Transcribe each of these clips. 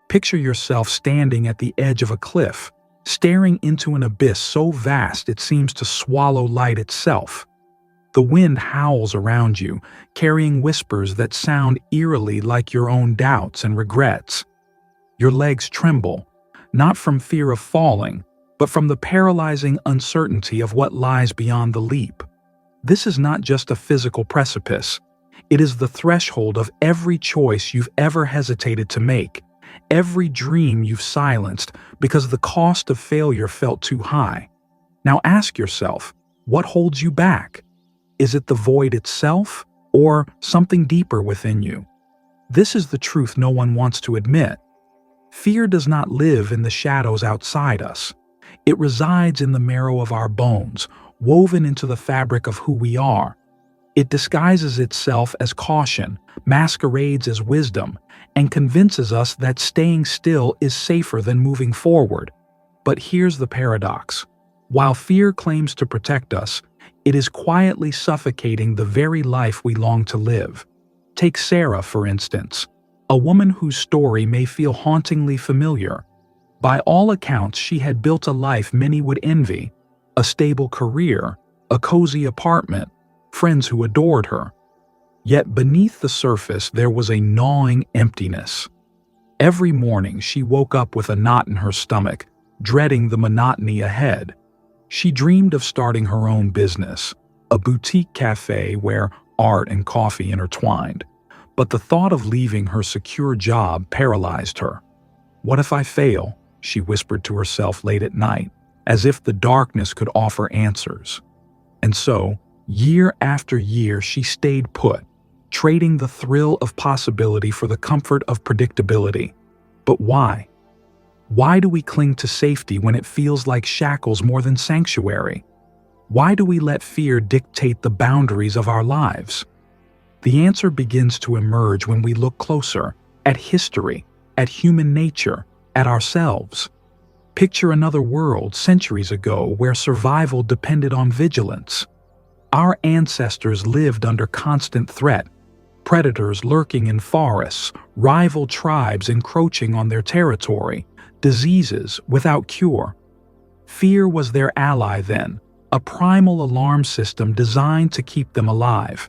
Picture yourself standing at the edge of a cliff, staring into an abyss so vast it seems to swallow light itself. The wind howls around you, carrying whispers that sound eerily like your own doubts and regrets. Your legs tremble, not from fear of falling, but from the paralyzing uncertainty of what lies beyond the leap. This is not just a physical precipice. It is the threshold of every choice you've ever hesitated to make, every dream you've silenced because the cost of failure felt too high. Now ask yourself, what holds you back? Is it the void itself, or something deeper within you? This is the truth no one wants to admit. Fear does not live in the shadows outside us. It resides in the marrow of our bones, woven into the fabric of who we are. It disguises itself as caution, masquerades as wisdom, and convinces us that staying still is safer than moving forward. But here's the paradox. While fear claims to protect us, it is quietly suffocating the very life we long to live. Take Sarah, for instance, a woman whose story may feel hauntingly familiar. By all accounts, she had built a life many would envy, a stable career, a cozy apartment, friends who adored her. Yet beneath the surface there was a gnawing emptiness. Every morning she woke up with a knot in her stomach, dreading the monotony ahead. She dreamed of starting her own business, a boutique cafe where art and coffee intertwined. But the thought of leaving her secure job paralyzed her. "What if I fail?" she whispered to herself late at night, as if the darkness could offer answers. And so, year after year, she stayed put, trading the thrill of possibility for the comfort of predictability. But why? Why do we cling to safety when it feels like shackles more than sanctuary? Why do we let fear dictate the boundaries of our lives? The answer begins to emerge when we look closer at history, at human nature, at ourselves. Picture another world centuries ago where survival depended on vigilance. Our ancestors lived under constant threat, predators lurking in forests, rival tribes encroaching on their territory, diseases without cure. Fear was their ally then, a primal alarm system designed to keep them alive.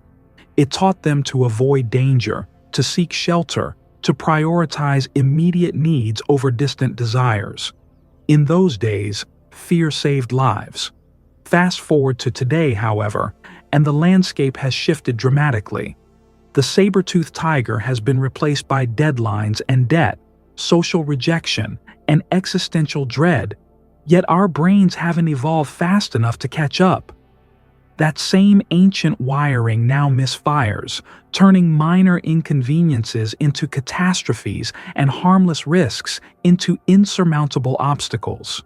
It taught them to avoid danger, to seek shelter, to prioritize immediate needs over distant desires. In those days, fear saved lives. Fast forward to today, however, and the landscape has shifted dramatically. The saber-toothed tiger has been replaced by deadlines and debt, social rejection, and existential dread, yet our brains haven't evolved fast enough to catch up. That same ancient wiring now misfires, turning minor inconveniences into catastrophes and harmless risks into insurmountable obstacles.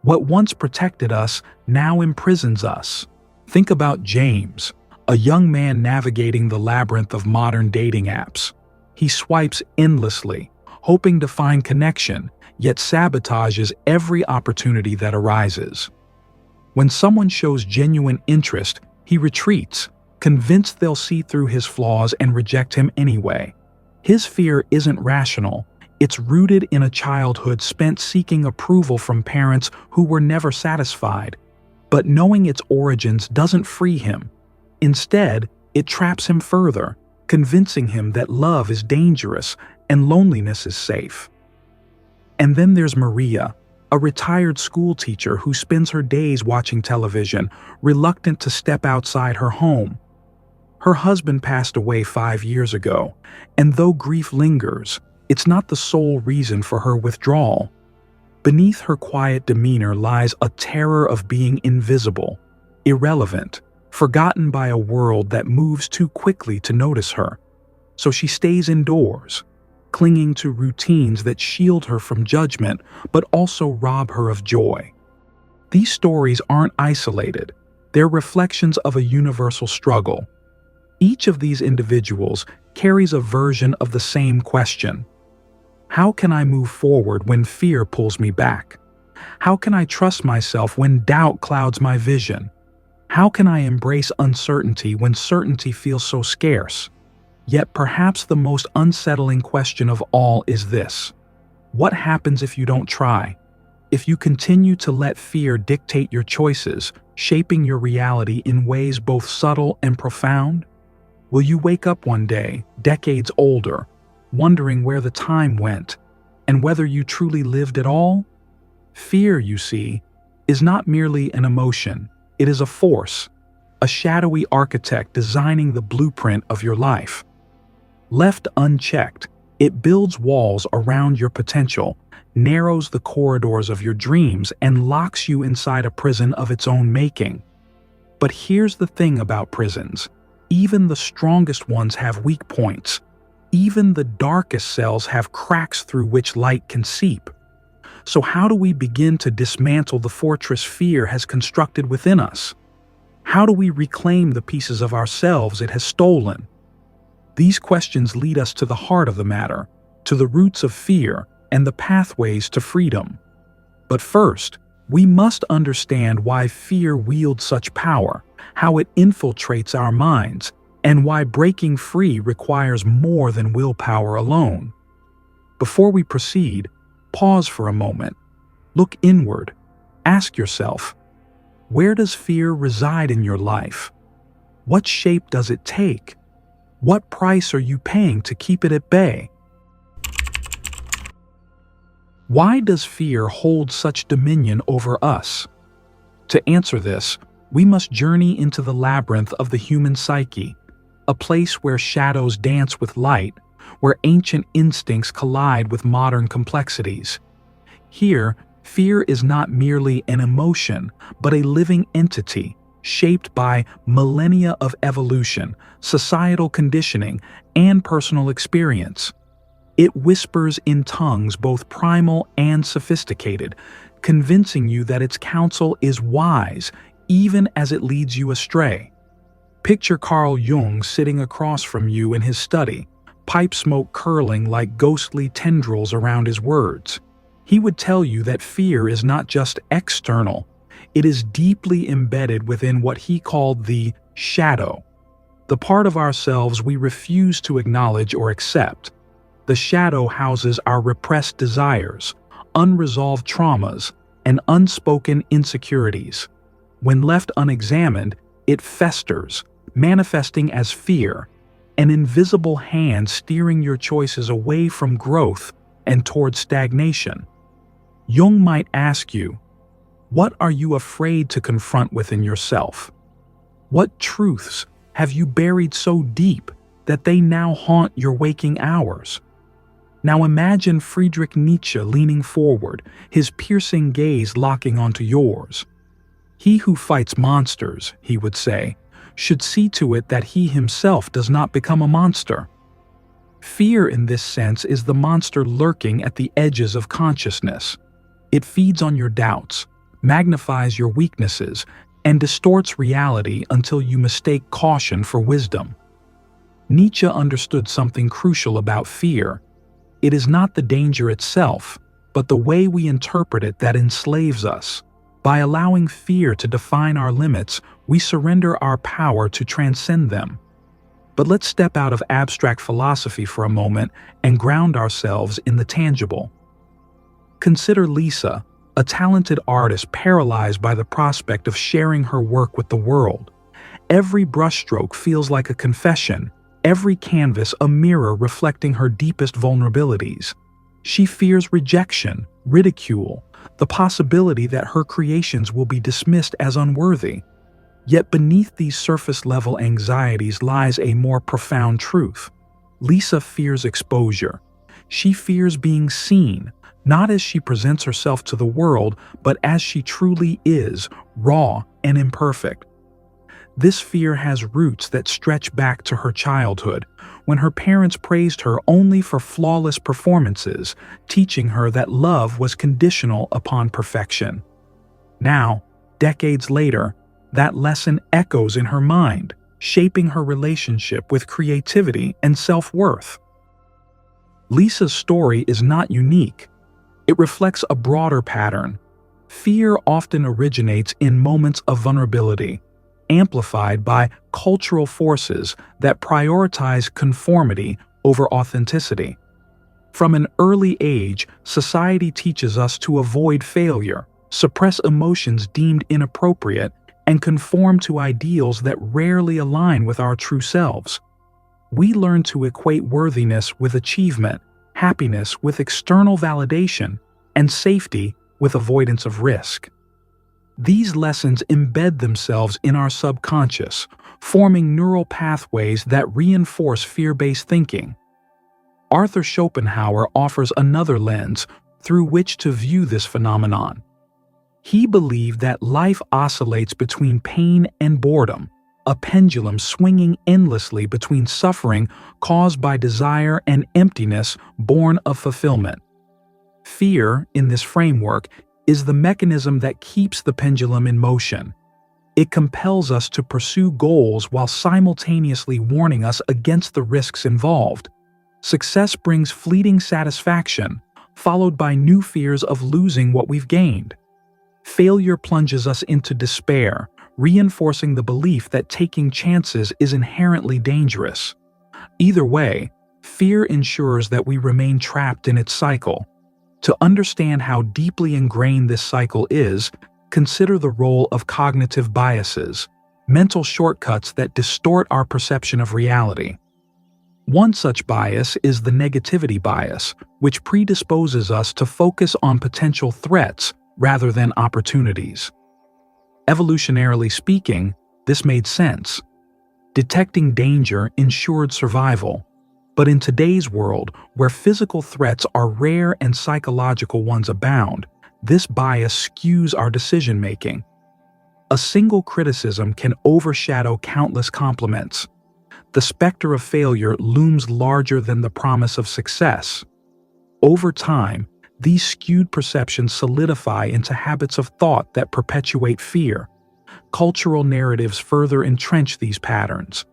What once protected us now imprisons us. Think about James, a young man navigating the labyrinth of modern dating apps. He swipes endlessly, hoping to find connection, yet sabotages every opportunity that arises. When someone shows genuine interest, he retreats, convinced they'll see through his flaws and reject him anyway. His fear isn't rational. It's rooted in a childhood spent seeking approval from parents who were never satisfied. But knowing its origins doesn't free him. Instead, it traps him further, convincing him that love is dangerous and loneliness is safe. And then there's Maria, a retired school teacher who spends her days watching television, reluctant to step outside her home. Her husband passed away 5 years ago, and though grief lingers, it's not the sole reason for her withdrawal. Beneath her quiet demeanor lies a terror of being invisible, irrelevant, forgotten by a world that moves too quickly to notice her. So she stays indoors, clinging to routines that shield her from judgment but also rob her of joy. These stories aren't isolated. They're reflections of a universal struggle. Each of these individuals carries a version of the same question. How can I move forward when fear pulls me back? How can I trust myself when doubt clouds my vision? How can I embrace uncertainty when certainty feels so scarce? Yet perhaps the most unsettling question of all is this: What happens if you don't try? If you continue to let fear dictate your choices, shaping your reality in ways both subtle and profound? Will you wake up one day, decades older, wondering where the time went and whether you truly lived at all? Fear, you see, is not merely an emotion, it is a force, a shadowy architect designing the blueprint of your life. Left unchecked, it builds walls around your potential, narrows the corridors of your dreams, and locks you inside a prison of its own making. But here's the thing about prisons. Even the strongest ones have weak points. Even the darkest cells have cracks through which light can seep. So how do we begin to dismantle the fortress fear has constructed within us? How do we reclaim the pieces of ourselves it has stolen? These questions lead us to the heart of the matter, to the roots of fear and the pathways to freedom. But first, we must understand why fear wields such power, how it infiltrates our minds, and why breaking free requires more than willpower alone. Before we proceed, pause for a moment. Look inward. Ask yourself, where does fear reside in your life? What shape does it take? What price are you paying to keep it at bay? Why does fear hold such dominion over us? To answer this, we must journey into the labyrinth of the human psyche, a place where shadows dance with light, where ancient instincts collide with modern complexities. Here, fear is not merely an emotion, but a living entity, shaped by millennia of evolution, societal conditioning, and personal experience. It whispers in tongues both primal and sophisticated, convincing you that its counsel is wise even as it leads you astray. Picture Carl Jung sitting across from you in his study, pipe smoke curling like ghostly tendrils around his words. He would tell you that fear is not just external, it is deeply embedded within what he called the shadow, the part of ourselves we refuse to acknowledge or accept. The shadow houses our repressed desires, unresolved traumas, and unspoken insecurities. When left unexamined, it festers, manifesting as fear, an invisible hand steering your choices away from growth and toward stagnation. Jung might ask you, what are you afraid to confront within yourself? What truths have you buried so deep that they now haunt your waking hours? Now imagine Friedrich Nietzsche leaning forward, his piercing gaze locking onto yours. He who fights monsters, he would say, should see to it that he himself does not become a monster. Fear in this sense is the monster lurking at the edges of consciousness. It feeds on your doubts, magnifies your weaknesses, and distorts reality until you mistake caution for wisdom. Nietzsche understood something crucial about fear. It is not the danger itself, but the way we interpret it that enslaves us. By allowing fear to define our limits, we surrender our power to transcend them. But let's step out of abstract philosophy for a moment and ground ourselves in the tangible. Consider Lisa, a talented artist paralyzed by the prospect of sharing her work with the world. Every brushstroke feels like a confession, every canvas a mirror reflecting her deepest vulnerabilities. She fears rejection, ridicule, the possibility that her creations will be dismissed as unworthy. Yet beneath these surface-level anxieties lies a more profound truth. Lisa fears exposure. She fears being seen, not as she presents herself to the world, but as she truly is, raw and imperfect. This fear has roots that stretch back to her childhood, when her parents praised her only for flawless performances, teaching her that love was conditional upon perfection. Now, decades later, that lesson echoes in her mind, shaping her relationship with creativity and self-worth. Lisa's story is not unique. It reflects a broader pattern. Fear often originates in moments of vulnerability, amplified by cultural forces that prioritize conformity over authenticity. From an early age, society teaches us to avoid failure, suppress emotions deemed inappropriate, and conform to ideals that rarely align with our true selves. We learn to equate worthiness with achievement, happiness with external validation, and safety with avoidance of risk. These lessons embed themselves in our subconscious, forming neural pathways that reinforce fear-based thinking. Arthur Schopenhauer offers another lens through which to view this phenomenon. He believed that life oscillates between pain and boredom, a pendulum swinging endlessly between suffering caused by desire and emptiness born of fulfillment. Fear, in this framework, is the mechanism that keeps the pendulum in motion. It compels us to pursue goals while simultaneously warning us against the risks involved. Success brings fleeting satisfaction, followed by new fears of losing what we've gained. Failure plunges us into despair, reinforcing the belief that taking chances is inherently dangerous. Either way, fear ensures that we remain trapped in its cycle. To understand how deeply ingrained this cycle is, consider the role of cognitive biases, mental shortcuts that distort our perception of reality. One such bias is the negativity bias, which predisposes us to focus on potential threats rather than opportunities. Evolutionarily speaking, this made sense. Detecting danger ensured survival. But in today's world, where physical threats are rare and psychological ones abound, this bias skews our decision-making. A single criticism can overshadow countless compliments. The specter of failure looms larger than the promise of success. Over time, these skewed perceptions solidify into habits of thought that perpetuate fear. Cultural narratives further entrench these patterns.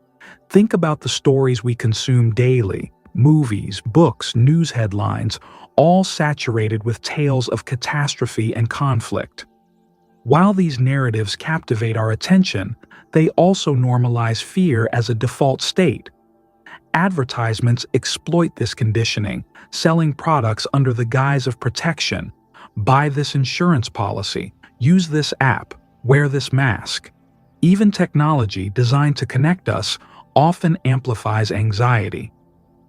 Think about the stories we consume daily: movies, books, news headlines, all saturated with tales of catastrophe and conflict. While these narratives captivate our attention, they also normalize fear as a default state. Advertisements exploit this conditioning, selling products under the guise of protection. Buy this insurance policy, use this app, wear this mask. Even technology designed to connect us often amplifies anxiety.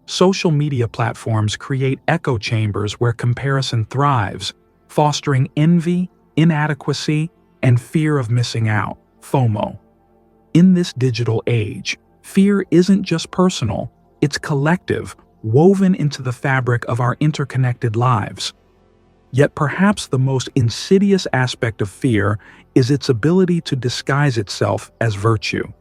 Social media platforms create echo chambers where comparison thrives, fostering envy, inadequacy, and fear of missing out, FOMO. In this digital age, fear isn't just personal, it's collective, woven into the fabric of our interconnected lives. Yet perhaps the most insidious aspect of fear is its ability to disguise itself as virtue.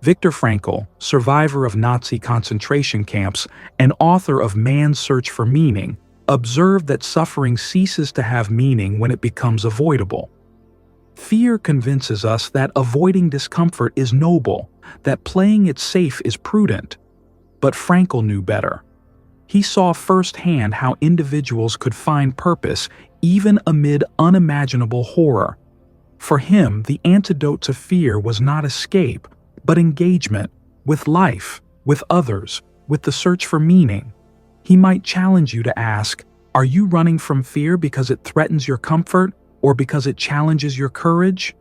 Viktor Frankl, survivor of Nazi concentration camps and author of Man's Search for Meaning, observed that suffering ceases to have meaning when it becomes avoidable. Fear convinces us that avoiding discomfort is noble, that playing it safe is prudent. But Frankl knew better. He saw firsthand how individuals could find purpose even amid unimaginable horror. For him, the antidote to fear was not escape, but engagement with life, with others, with the search for meaning. He might challenge you to ask, are you running from fear because it threatens your comfort or because it challenges your courage?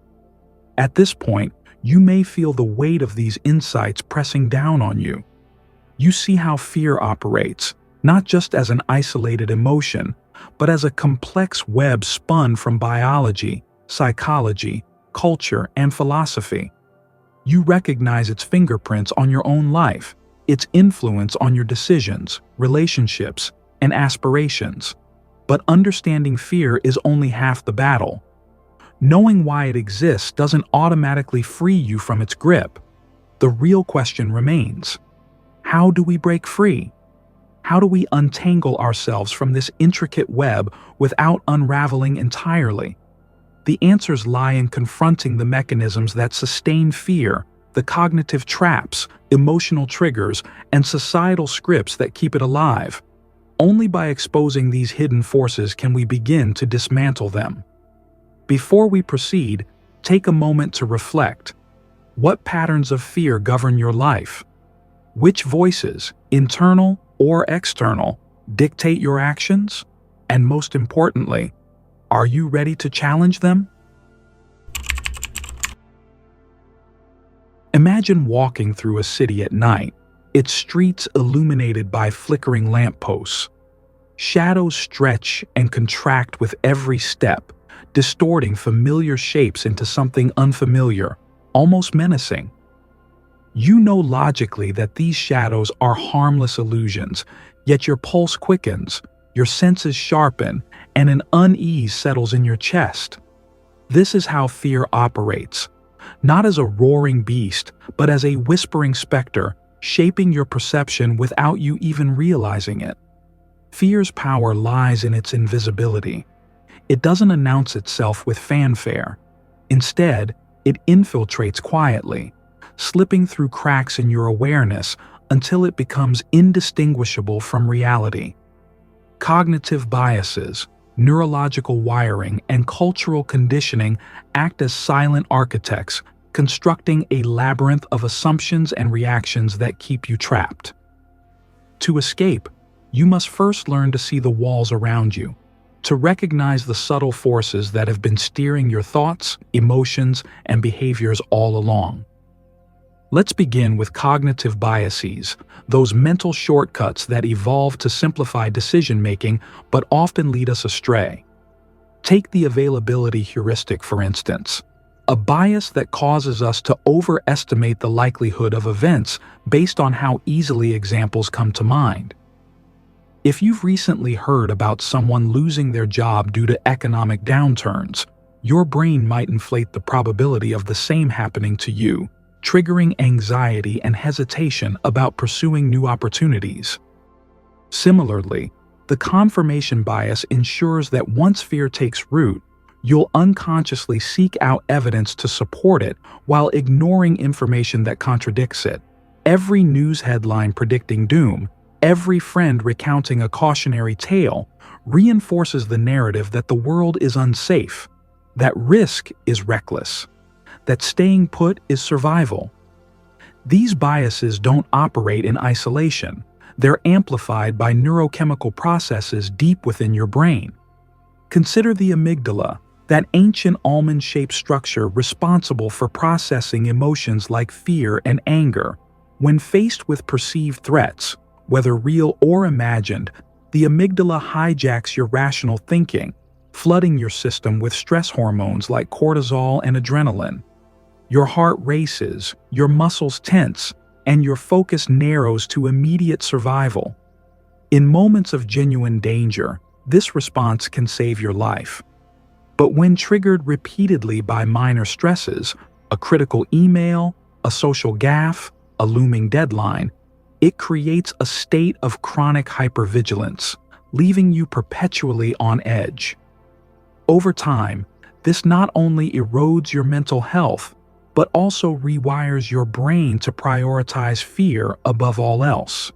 At this point, you may feel the weight of these insights pressing down on you. You see how fear operates, not just as an isolated emotion, but as a complex web spun from biology, psychology, culture, and philosophy. You recognize its fingerprints on your own life, its influence on your decisions, relationships, and aspirations. But understanding fear is only half the battle. Knowing why it exists doesn't automatically free you from its grip. The real question remains: how do we break free? How do we untangle ourselves from this intricate web without unraveling entirely? The answers lie in confronting the mechanisms that sustain fear, the cognitive traps, emotional triggers, and societal scripts that keep it alive. Only by exposing these hidden forces can we begin to dismantle them. Before we proceed, take a moment to reflect. What patterns of fear govern your life? Which voices, internal or external, dictate your actions? And most importantly, are you ready to challenge them? Imagine walking through a city at night, its streets illuminated by flickering lampposts. Shadows stretch and contract with every step, distorting familiar shapes into something unfamiliar, almost menacing. You know logically that these shadows are harmless illusions, yet your pulse quickens, your senses sharpen, and an unease settles in your chest. This is how fear operates, not as a roaring beast, but as a whispering specter, shaping your perception without you even realizing it. Fear's power lies in its invisibility. It doesn't announce itself with fanfare. Instead, it infiltrates quietly, slipping through cracks in your awareness until it becomes indistinguishable from reality. Cognitive biases, neurological wiring, and cultural conditioning act as silent architects, constructing a labyrinth of assumptions and reactions that keep you trapped. To escape, you must first learn to see the walls around you, to recognize the subtle forces that have been steering your thoughts, emotions, and behaviors all along. Let's begin with cognitive biases, those mental shortcuts that evolve to simplify decision-making but often lead us astray. Take the availability heuristic, for instance, a bias that causes us to overestimate the likelihood of events based on how easily examples come to mind. If you've recently heard about someone losing their job due to economic downturns, your brain might inflate the probability of the same happening to you, triggering anxiety and hesitation about pursuing new opportunities. Similarly, the confirmation bias ensures that once fear takes root, you'll unconsciously seek out evidence to support it while ignoring information that contradicts it. Every news headline predicting doom, every friend recounting a cautionary tale, reinforces the narrative that the world is unsafe, that risk is reckless, that staying put is survival. These biases don't operate in isolation. They're amplified by neurochemical processes deep within your brain. Consider the amygdala, that ancient almond-shaped structure responsible for processing emotions like fear and anger. When faced with perceived threats, whether real or imagined, the amygdala hijacks your rational thinking, flooding your system with stress hormones like cortisol and adrenaline. Your heart races, your muscles tense, and your focus narrows to immediate survival. In moments of genuine danger, this response can save your life. But when triggered repeatedly by minor stresses, a critical email, a social gaffe, a looming deadline, it creates a state of chronic hypervigilance, leaving you perpetually on edge. Over time, this not only erodes your mental health, but also rewires your brain to prioritize fear above all else.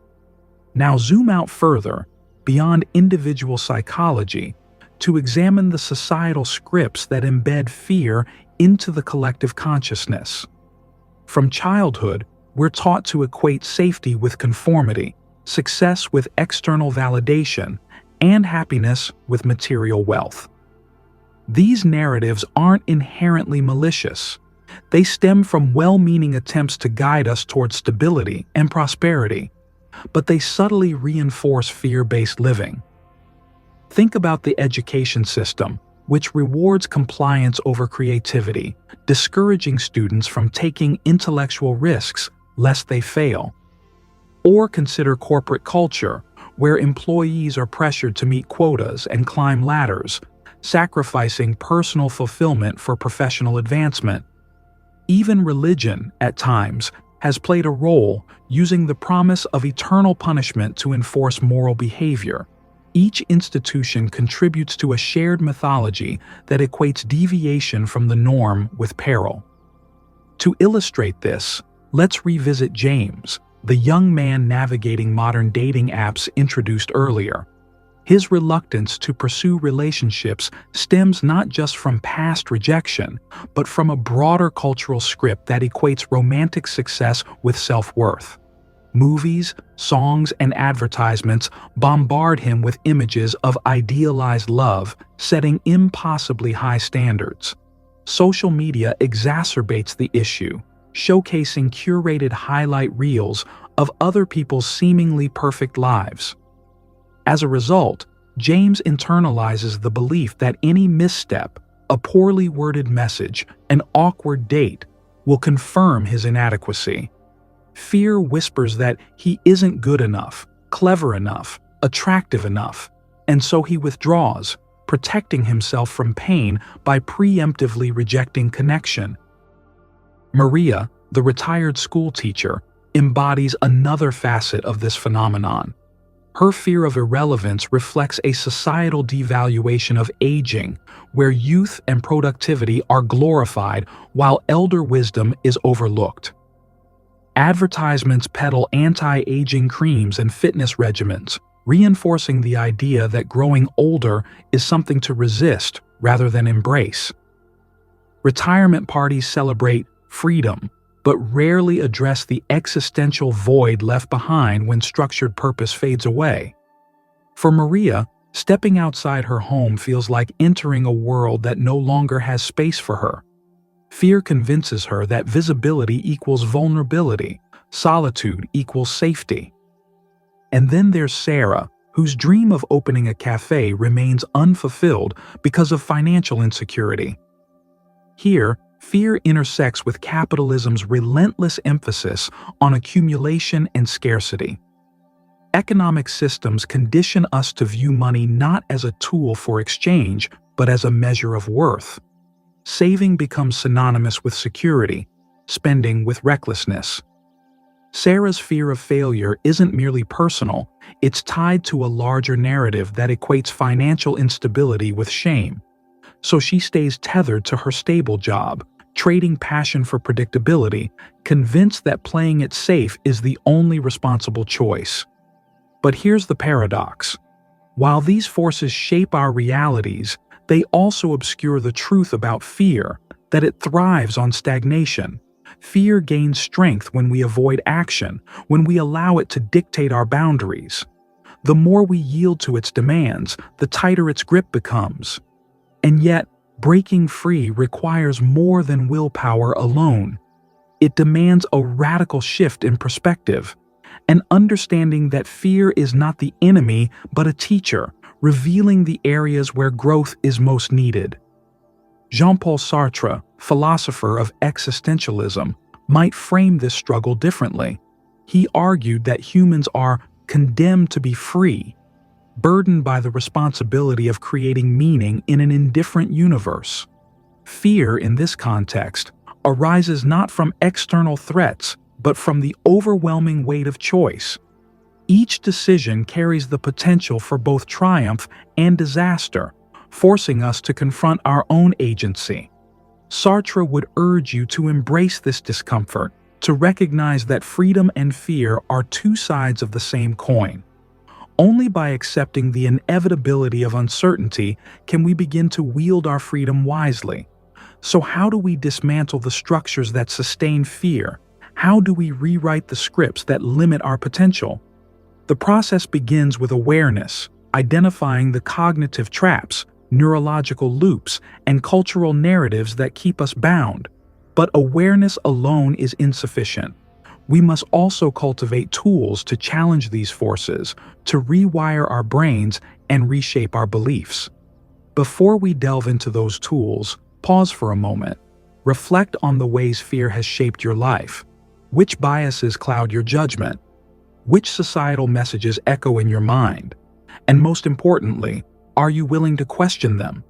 Now zoom out further, beyond individual psychology, to examine the societal scripts that embed fear into the collective consciousness. From childhood, we're taught to equate safety with conformity, success with external validation, and happiness with material wealth. These narratives aren't inherently malicious. They stem from well-meaning attempts to guide us towards stability and prosperity, but they subtly reinforce fear-based living. Think about the education system, which rewards compliance over creativity, discouraging students from taking intellectual risks lest they fail. Or consider corporate culture, where employees are pressured to meet quotas and climb ladders, sacrificing personal fulfillment for professional advancement. Even religion, at times, has played a role, using the promise of eternal punishment to enforce moral behavior. Each institution contributes to a shared mythology that equates deviation from the norm with peril. To illustrate this, let's revisit James, the young man navigating modern dating apps introduced earlier. His reluctance to pursue relationships stems not just from past rejection, but from a broader cultural script that equates romantic success with self-worth. Movies, songs, and advertisements bombard him with images of idealized love, setting impossibly high standards. Social media exacerbates the issue, showcasing curated highlight reels of other people's seemingly perfect lives. As a result, James internalizes the belief that any misstep, a poorly worded message, an awkward date, will confirm his inadequacy. Fear whispers that he isn't good enough, clever enough, attractive enough, and so he withdraws, protecting himself from pain by preemptively rejecting connection. Maria, the retired school teacher, embodies another facet of this phenomenon. Her fear of irrelevance reflects a societal devaluation of aging, where youth and productivity are glorified while elder wisdom is overlooked. Advertisements peddle anti-aging creams and fitness regimens, reinforcing the idea that growing older is something to resist rather than embrace. Retirement parties celebrate freedom, but rarely address the existential void left behind when structured purpose fades away. For Maria, stepping outside her home feels like entering a world that no longer has space for her. Fear convinces her that visibility equals vulnerability, solitude equals safety. And then there's Sarah, whose dream of opening a cafe remains unfulfilled because of financial insecurity. Here, fear intersects with capitalism's relentless emphasis on accumulation and scarcity. Economic systems condition us to view money not as a tool for exchange, but as a measure of worth. Saving becomes synonymous with security, spending with recklessness. Sarah's fear of failure isn't merely personal, it's tied to a larger narrative that equates financial instability with shame. So she stays tethered to her stable job, trading passion for predictability, convinced that playing it safe is the only responsible choice. But here's the paradox. While these forces shape our realities, they also obscure the truth about fear, that it thrives on stagnation. Fear gains strength when we avoid action, when we allow it to dictate our boundaries. The more we yield to its demands, the tighter its grip becomes. And yet, breaking free requires more than willpower alone. It demands a radical shift in perspective, an understanding that fear is not the enemy but a teacher, revealing the areas where growth is most needed. Jean-Paul Sartre, philosopher of existentialism, might frame this struggle differently. He argued that humans are condemned to be free, burdened by the responsibility of creating meaning in an indifferent universe. Fear, in this context, arises not from external threats, but from the overwhelming weight of choice. Each decision carries the potential for both triumph and disaster, forcing us to confront our own agency. Sartre would urge you to embrace this discomfort, to recognize that freedom and fear are two sides of the same coin. Only by accepting the inevitability of uncertainty can we begin to wield our freedom wisely. So how do we dismantle the structures that sustain fear? How do we rewrite the scripts that limit our potential? The process begins with awareness, identifying the cognitive traps, neurological loops, and cultural narratives that keep us bound. But awareness alone is insufficient. We must also cultivate tools to challenge these forces, to rewire our brains and reshape our beliefs. Before we delve into those tools, pause for a moment. Reflect on the ways fear has shaped your life. Which biases cloud your judgment? Which societal messages echo in your mind? And most importantly, are you willing to question them?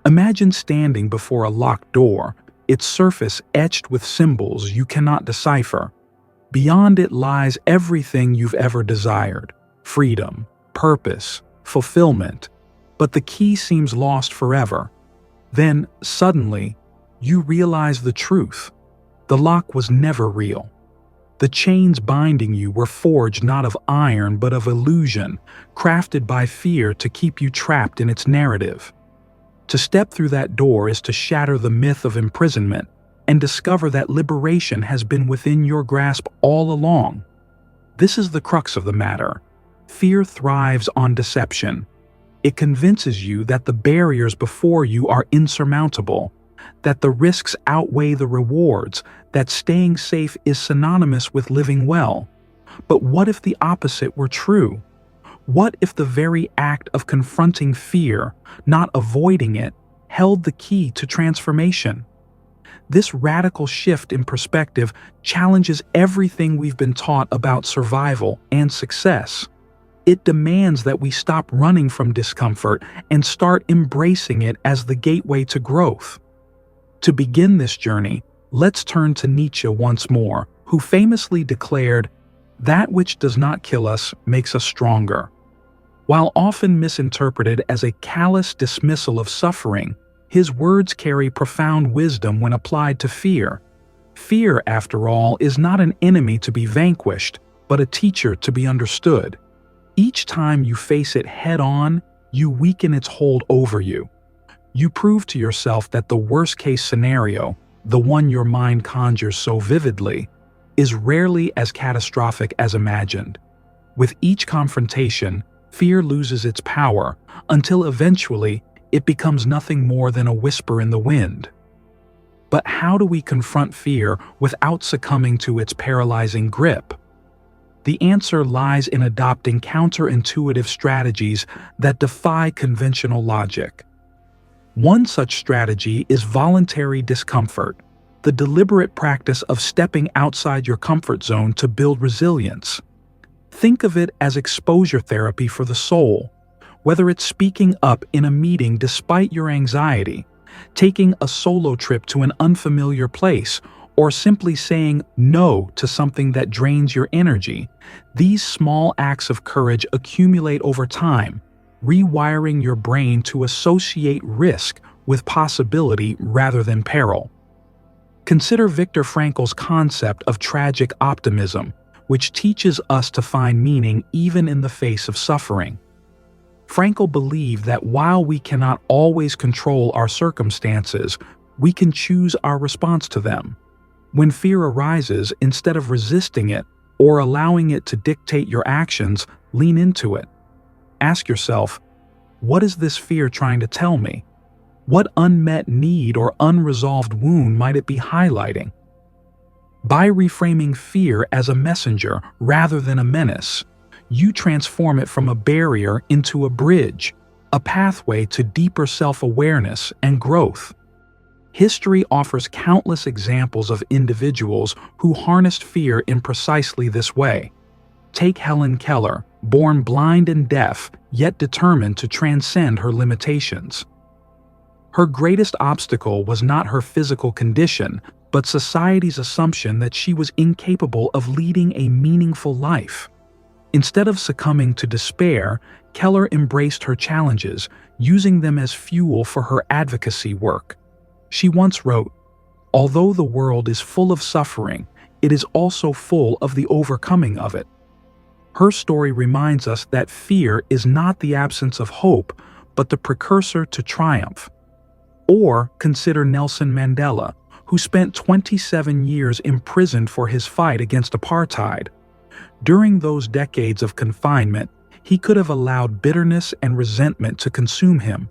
Imagine standing before a locked door, its surface etched with symbols you cannot decipher. Beyond it lies everything you've ever desired: freedom, purpose, fulfillment. But the key seems lost forever. Then, suddenly, you realize the truth. The lock was never real. The chains binding you were forged not of iron but of illusion, crafted by fear to keep you trapped in its narrative. To step through that door is to shatter the myth of imprisonment, and discover that liberation has been within your grasp all along. This is the crux of the matter. Fear thrives on deception. It convinces you that the barriers before you are insurmountable, that the risks outweigh the rewards, that staying safe is synonymous with living well. But what if the opposite were true? What if the very act of confronting fear, not avoiding it, held the key to transformation? This radical shift in perspective challenges everything we've been taught about survival and success. It demands that we stop running from discomfort and start embracing it as the gateway to growth. To begin this journey, let's turn to Nietzsche once more, who famously declared, "That which does not kill us makes us stronger." While often misinterpreted as a callous dismissal of suffering, his words carry profound wisdom when applied to fear. Fear, after all, is not an enemy to be vanquished, but a teacher to be understood. Each time you face it head-on, you weaken its hold over you. You prove to yourself that the worst-case scenario, the one your mind conjures so vividly, is rarely as catastrophic as imagined. With each confrontation, fear loses its power, until eventually it becomes nothing more than a whisper in the wind. But how do we confront fear without succumbing to its paralyzing grip? The answer lies in adopting counterintuitive strategies that defy conventional logic. One such strategy is voluntary discomfort, the deliberate practice of stepping outside your comfort zone to build resilience. Think of it as exposure therapy for the soul. Whether it's speaking up in a meeting despite your anxiety, taking a solo trip to an unfamiliar place, or simply saying no to something that drains your energy, these small acts of courage accumulate over time, rewiring your brain to associate risk with possibility rather than peril. Consider Viktor Frankl's concept of tragic optimism, which teaches us to find meaning even in the face of suffering. Frankl believed that while we cannot always control our circumstances, we can choose our response to them. When fear arises, instead of resisting it or allowing it to dictate your actions, lean into it. Ask yourself, what is this fear trying to tell me? What unmet need or unresolved wound might it be highlighting? By reframing fear as a messenger rather than a menace, you transform it from a barrier into a bridge, a pathway to deeper self-awareness and growth. History offers countless examples of individuals who harnessed fear in precisely this way. Take Helen Keller, born blind and deaf, yet determined to transcend her limitations. Her greatest obstacle was not her physical condition, but society's assumption that she was incapable of leading a meaningful life. Instead of succumbing to despair, Keller embraced her challenges, using them as fuel for her advocacy work. She once wrote, "Although the world is full of suffering, it is also full of the overcoming of it." Her story reminds us that fear is not the absence of hope, but the precursor to triumph. Or consider Nelson Mandela, who spent 27 years imprisoned for his fight against apartheid. During those decades of confinement, he could have allowed bitterness and resentment to consume him.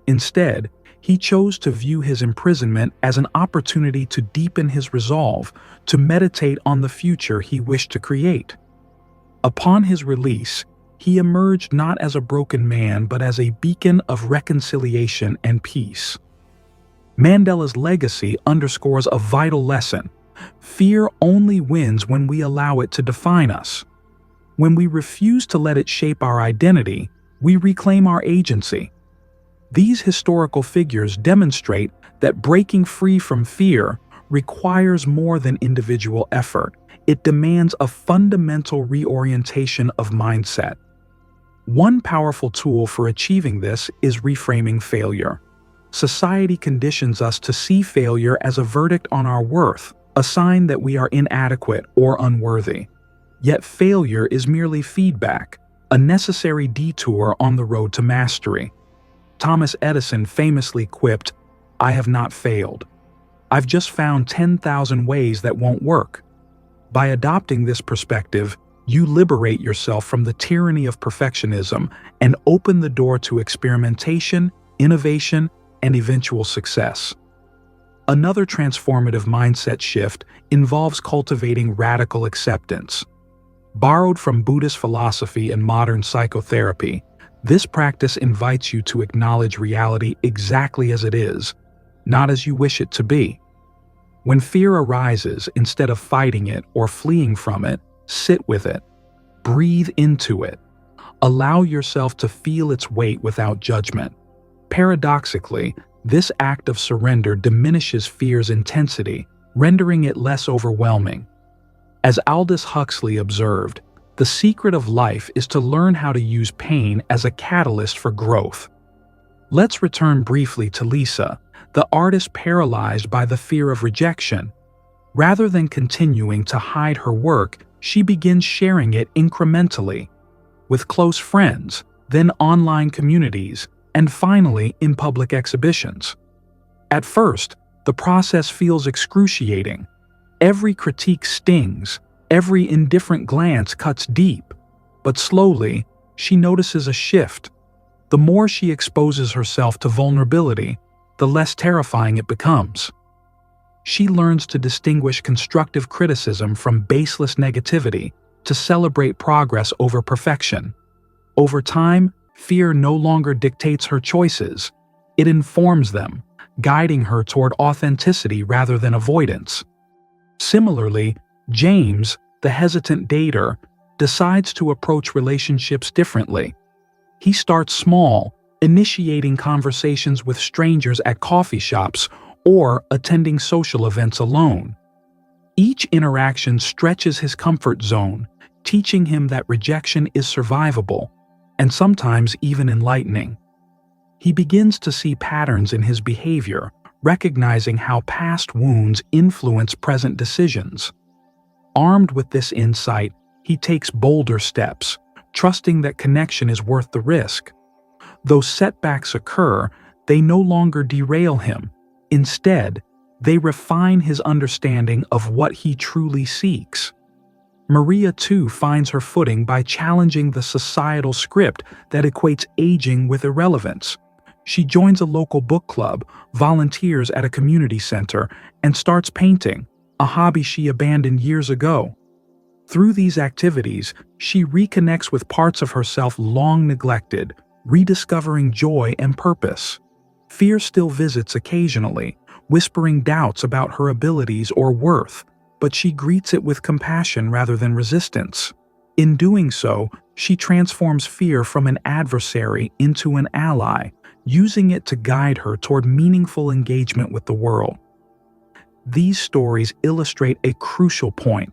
Instead, he chose to view his imprisonment as an opportunity to deepen his resolve, to meditate on the future he wished to create. Upon his release, he emerged not as a broken man but as a beacon of reconciliation and peace. Mandela's legacy underscores a vital lesson. Fear only wins when we allow it to define us. When we refuse to let it shape our identity, we reclaim our agency. These historical figures demonstrate that breaking free from fear requires more than individual effort. It demands a fundamental reorientation of mindset. One powerful tool for achieving this is reframing failure. Society conditions us to see failure as a verdict on our worth, a sign that we are inadequate or unworthy. Yet failure is merely feedback, a necessary detour on the road to mastery. Thomas Edison famously quipped, "I have not failed." I've just found 10,000 ways that won't work. By adopting this perspective, you liberate yourself from the tyranny of perfectionism and open the door to experimentation, innovation, and eventual success. Another transformative mindset shift involves cultivating radical acceptance. Borrowed from Buddhist philosophy and modern psychotherapy, this practice invites you to acknowledge reality exactly as it is, not as you wish it to be. When fear arises, instead of fighting it or fleeing from it, sit with it. Breathe into it. Allow yourself to feel its weight without judgment. Paradoxically, this act of surrender diminishes fear's intensity, rendering it less overwhelming. As Aldous Huxley observed, the secret of life is to learn how to use pain as a catalyst for growth. Let's return briefly to Lisa, the artist paralyzed by the fear of rejection. Rather than continuing to hide her work, she begins sharing it incrementally, with close friends, then online communities, and finally in public exhibitions. At first, the process feels excruciating. Every critique stings, every indifferent glance cuts deep. But slowly, she notices a shift. The more she exposes herself to vulnerability, the less terrifying it becomes. She learns to distinguish constructive criticism from baseless negativity, to celebrate progress over perfection. Over time, fear no longer dictates her choices. It informs them, guiding her toward authenticity rather than avoidance. Similarly, James, the hesitant dater, decides to approach relationships differently. He starts small, initiating conversations with strangers at coffee shops or attending social events alone. Each interaction stretches his comfort zone, teaching him that rejection is survivable, and sometimes even enlightening. He begins to see patterns in his behavior, recognizing how past wounds influence present decisions. Armed with this insight, he takes bolder steps, trusting that connection is worth the risk. Though setbacks occur, they no longer derail him. Instead, they refine his understanding of what he truly seeks. Maria, too, finds her footing by challenging the societal script that equates aging with irrelevance. She joins a local book club, volunteers at a community center, and starts painting, a hobby she abandoned years ago. Through these activities, she reconnects with parts of herself long neglected, rediscovering joy and purpose. Fear still visits occasionally, whispering doubts about her abilities or worth, but she greets it with compassion rather than resistance. In doing so, she transforms fear from an adversary into an ally, using it to guide her toward meaningful engagement with the world. These stories illustrate a crucial point.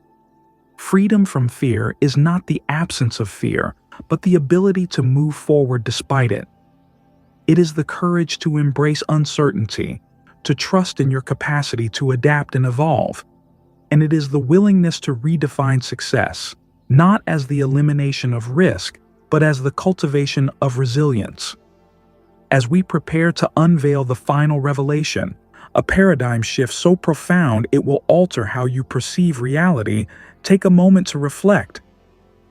Freedom from fear is not the absence of fear, but the ability to move forward despite it. It is the courage to embrace uncertainty, to trust in your capacity to adapt and evolve. And it is the willingness to redefine success, not as the elimination of risk, but as the cultivation of resilience. As we prepare to unveil the final revelation, a paradigm shift so profound it will alter how you perceive reality, take a moment to reflect.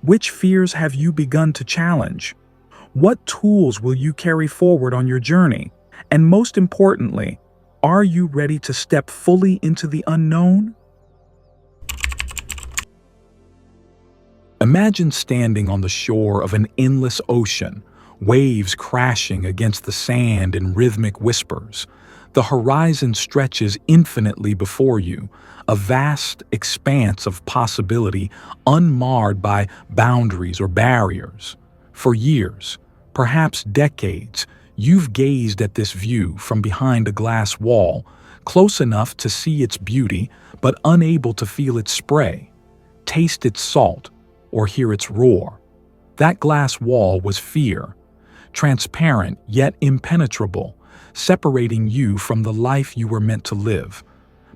Which fears have you begun to challenge? What tools will you carry forward on your journey? And most importantly, are you ready to step fully into the unknown? Imagine standing on the shore of an endless ocean, waves crashing against the sand in rhythmic whispers. The horizon stretches infinitely before you, a vast expanse of possibility unmarred by boundaries or barriers. For years, perhaps decades, you've gazed at this view from behind a glass wall, close enough to see its beauty but unable to feel its spray, taste its salt, or hear its roar. That glass wall was fear, transparent yet impenetrable, separating you from the life you were meant to live.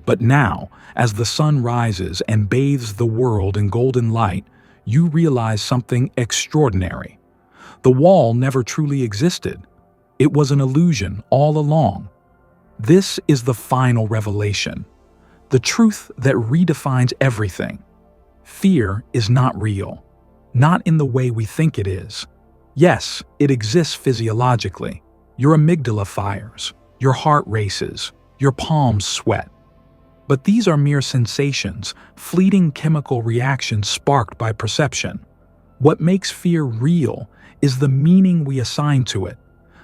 But now, as the sun rises and bathes the world in golden light, you realize something extraordinary. The wall never truly existed. It was an illusion all along. This is the final revelation, the truth that redefines everything. Fear is not real, not in the way we think it is. Yes, it exists physiologically. Your amygdala fires, your heart races, your palms sweat. But these are mere sensations, fleeting chemical reactions sparked by perception. What makes fear real is the meaning we assign to it,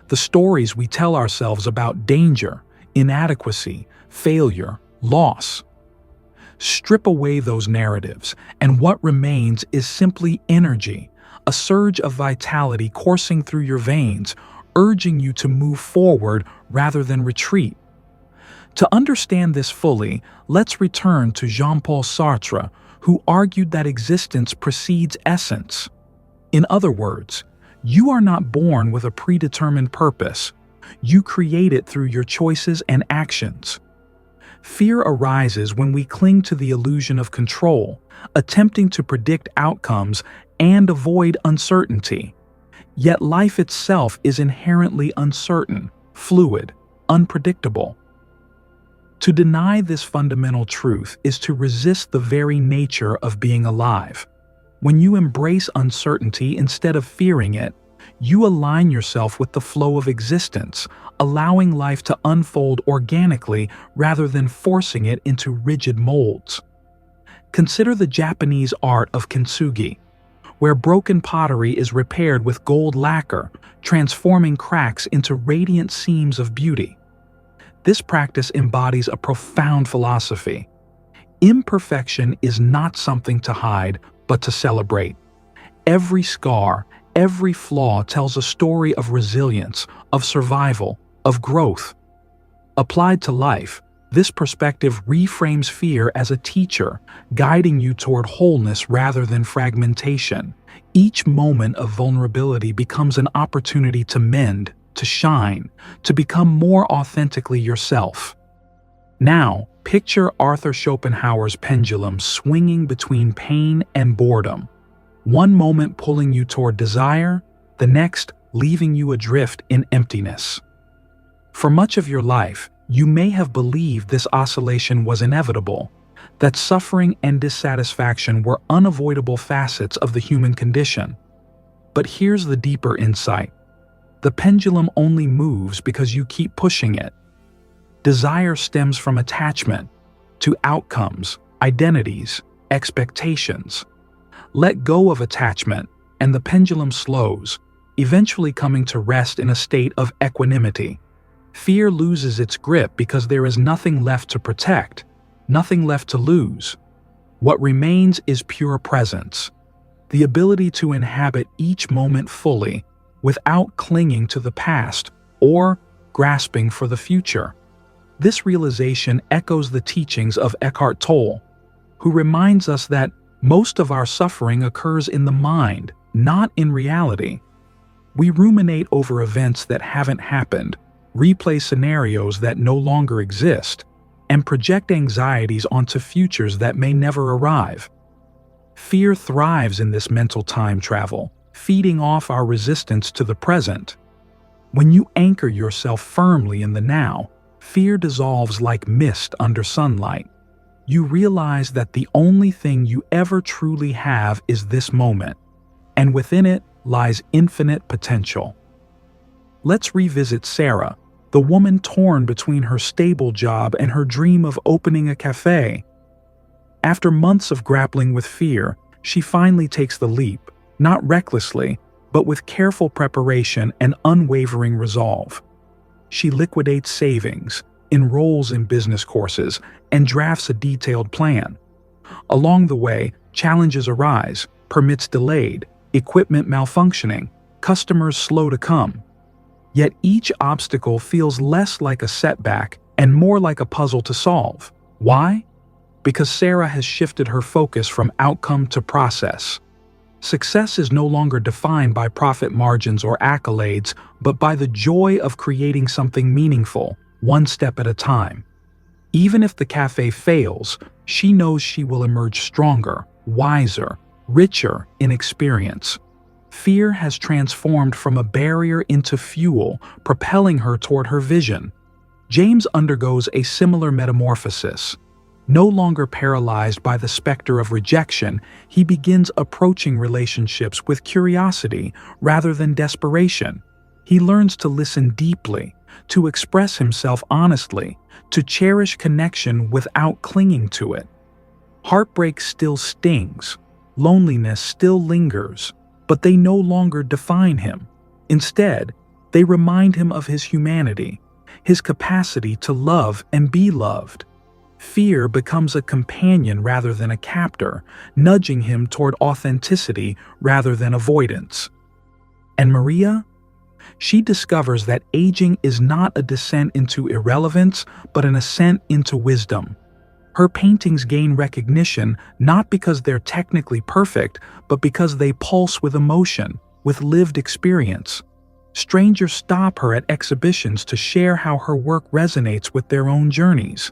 the stories we tell ourselves about danger, inadequacy, failure, loss. Strip away those narratives, and what remains is simply energy, a surge of vitality coursing through your veins, urging you to move forward rather than retreat. To understand this fully, let's return to Jean-Paul Sartre, who argued that existence precedes essence. In other words, you are not born with a predetermined purpose. You create it through your choices and actions. Fear arises when we cling to the illusion of control, attempting to predict outcomes and avoid uncertainty. Yet life itself is inherently uncertain, fluid, unpredictable. To deny this fundamental truth is to resist the very nature of being alive. When you embrace uncertainty instead of fearing it, you align yourself with the flow of existence, allowing life to unfold organically rather than forcing it into rigid molds. Consider the Japanese art of kintsugi, where broken pottery is repaired with gold lacquer, transforming cracks into radiant seams of beauty. This practice embodies a profound philosophy. Imperfection is not something to hide, but to celebrate. Every scar, every flaw tells a story of resilience, of survival, of growth. Applied to life, this perspective reframes fear as a teacher, guiding you toward wholeness rather than fragmentation. Each moment of vulnerability becomes an opportunity to mend, to shine, to become more authentically yourself. Now, picture Arthur Schopenhauer's pendulum swinging between pain and boredom. One moment pulling you toward desire, the next leaving you adrift in emptiness. For much of your life, you may have believed this oscillation was inevitable, that suffering and dissatisfaction were unavoidable facets of the human condition. But here's the deeper insight. The pendulum only moves because you keep pushing it. Desire stems from attachment to outcomes, identities, expectations. Let go of attachment, and the pendulum slows, eventually coming to rest in a state of equanimity. Fear loses its grip because there is nothing left to protect, nothing left to lose. What remains is pure presence, the ability to inhabit each moment fully without clinging to the past or grasping for the future. This realization echoes the teachings of Eckhart Tolle, who reminds us that most of our suffering occurs in the mind, not in reality. We ruminate over events that haven't happened, replay scenarios that no longer exist, and project anxieties onto futures that may never arrive. Fear thrives in this mental time travel, feeding off our resistance to the present. When you anchor yourself firmly in the now, fear dissolves like mist under sunlight. You realize that the only thing you ever truly have is this moment, and within it lies infinite potential. Let's revisit Sarah, the woman torn between her stable job and her dream of opening a cafe. After months of grappling with fear, she finally takes the leap, not recklessly, but with careful preparation and unwavering resolve. She liquidates savings, enrolls in business courses, and drafts a detailed plan. Along the way, challenges arise, permits delayed, equipment malfunctioning, customers slow to come. Yet each obstacle feels less like a setback and more like a puzzle to solve. Why? Because Sarah has shifted her focus from outcome to process. Success is no longer defined by profit margins or accolades, but by the joy of creating something meaningful, one step at a time. Even if the cafe fails, she knows she will emerge stronger, wiser, richer in experience. Fear has transformed from a barrier into fuel, propelling her toward her vision. James undergoes a similar metamorphosis. No longer paralyzed by the specter of rejection, he begins approaching relationships with curiosity rather than desperation. He learns to listen deeply, to express himself honestly, to cherish connection without clinging to it. Heartbreak still stings, loneliness still lingers, but they no longer define him. Instead, they remind him of his humanity, his capacity to love and be loved. Fear becomes a companion rather than a captor, nudging him toward authenticity rather than avoidance. And Maria? She discovers that aging is not a descent into irrelevance, but an ascent into wisdom. Her paintings gain recognition not because they're technically perfect, but because they pulse with emotion, with lived experience. Strangers stop her at exhibitions to share how her work resonates with their own journeys.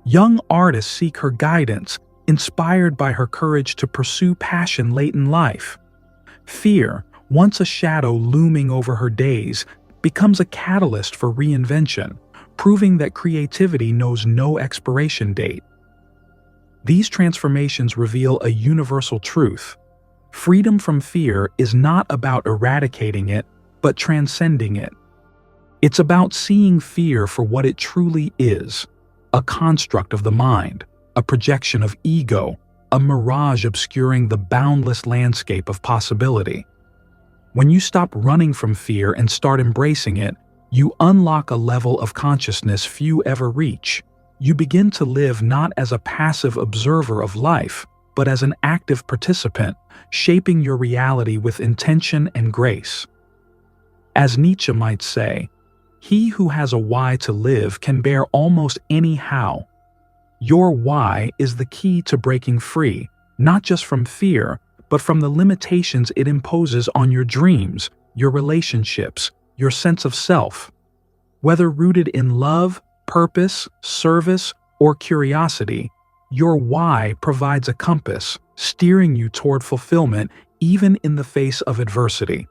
Young artists seek her guidance, inspired by her courage to pursue passion late in life. Fear, once a shadow looming over her days, becomes a catalyst for reinvention, proving that creativity knows no expiration date. These transformations reveal a universal truth. Freedom from fear is not about eradicating it, but transcending it. It's about seeing fear for what it truly is, a construct of the mind, a projection of ego, a mirage obscuring the boundless landscape of possibility. When you stop running from fear and start embracing it, you unlock a level of consciousness few ever reach. You begin to live not as a passive observer of life, but as an active participant, shaping your reality with intention and grace. As Nietzsche might say, "He who has a why to live can bear almost any how." Your why is the key to breaking free, not just from fear, but from the limitations it imposes on your dreams, your relationships, your sense of self. Whether rooted in love, purpose, service, or curiosity, your why provides a compass, steering you toward fulfillment even in the face of adversity.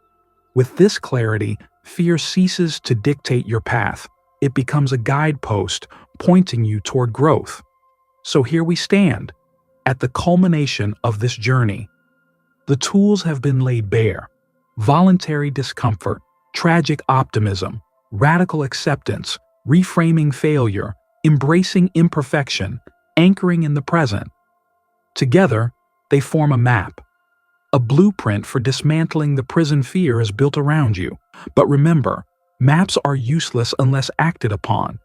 With this clarity, fear ceases to dictate your path. It becomes a guidepost, pointing you toward growth. So here we stand, at the culmination of this journey. The tools have been laid bare: voluntary discomfort, tragic optimism, radical acceptance, reframing failure, embracing imperfection, anchoring in the present. Together, they form a map. A blueprint for dismantling the prison fear is built around you. But remember, maps are useless unless acted upon.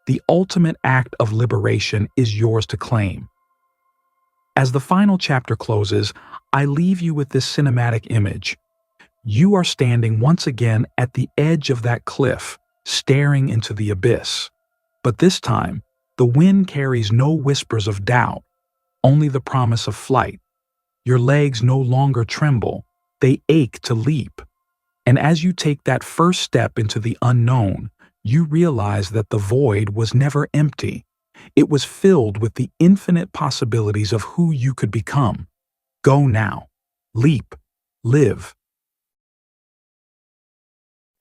The ultimate act of liberation is yours to claim. As the final chapter closes, I leave you with this cinematic image. You are standing once again at the edge of that cliff, staring into the abyss. But this time, the wind carries no whispers of doubt, only the promise of flight. Your legs no longer tremble, they ache to leap. And as you take that first step into the unknown, you realize that the void was never empty. It was filled with the infinite possibilities of who you could become. Go now. Leap. Live.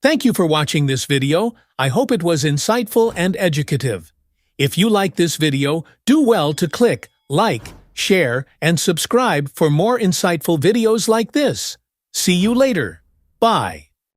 Thank you for watching this video. I hope it was insightful and educative. If you like this video, do well to click like, share, and subscribe for more insightful videos like this. See you later. Bye.